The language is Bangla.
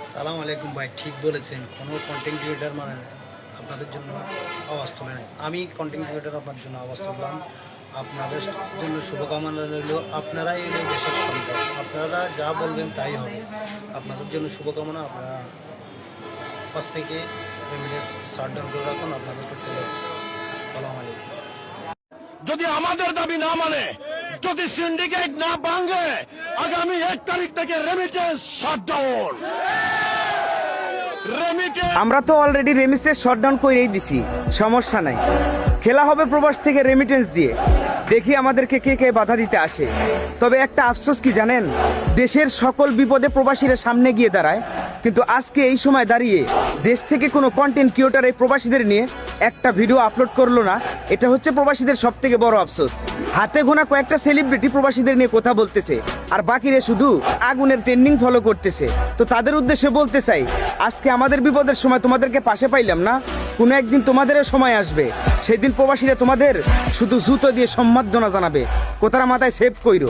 সালাম আলাইকুম ভাই, ঠিক বলেছেন। কোনো কন্টেন্ট ক্রিয়েটার মানে আপনাদের জন্য আওয়াজ তোলে না। আমি কন্টেন্ট ক্রিয়েটার, আপনার জন্য আওয়াজ তুললাম। আপনাদের জন্য শুভকামনা রইল। আপনারাই এলো দেশের সম্পদ, আপনারা যা বলবেন তাই হবে। আপনাদের জন্য শুভকামনা। আপনারা পাশ থেকে রেমিডেন্স শাটডাউন করে রাখুন। আপনাদেরকে সিলেক্ট। সালাম আলাইকুম। যদি আমাদের দাবি না মানে, যদি সিন্ডিকেট না ভাঙে, আগামী 1 তারিখ থেকে রেমিটেন্স শাটডাউন। আমরা তো অলরেডি রেমিটেন্স শটডাউন করেই দিছি, সমস্যা নাই। খেলা হবে প্রবাস থেকে রেমিটেন্স দিয়ে। দেখি আমাদেরকে কে কে বাধা দিতে আসে। তবে একটা আফসোস কি জানেন, দেশের সকল বিপদে প্রবাসীরা সামনে গিয়ে দাঁড়ায়, কিন্তু আজকে এই সময় দাঁড়িয়ে দেশ থেকে কোনো কন্টেন্ট ক্রিয়েটর এই প্রবাসীদের নিয়ে একটা ভিডিও আপলোড করলো না। এটা হচ্ছে প্রবাসীদের সব থেকে বড় আফসোস। হাতে গোনা কয়েকটা সেলিব্রিটি প্রবাসীদের নিয়ে কথা বলতেছে, আর বাকিরা শুধু আগুনের ট্রেন্ডিং ফলো করতেছে। তো তাদের উদ্দেশ্যে বলতে চাই, আজকে আমাদের বিপদের সময় তোমাদেরকে পাশে পাইলাম না, কোনো একদিন তোমাদেরও সময় আসবে, সেদিন প্রবাসীরা তোমাদের শুধু জুতো দিয়ে সম্মাননা জানাবে। কোথার মাথায় সেভ কইরো।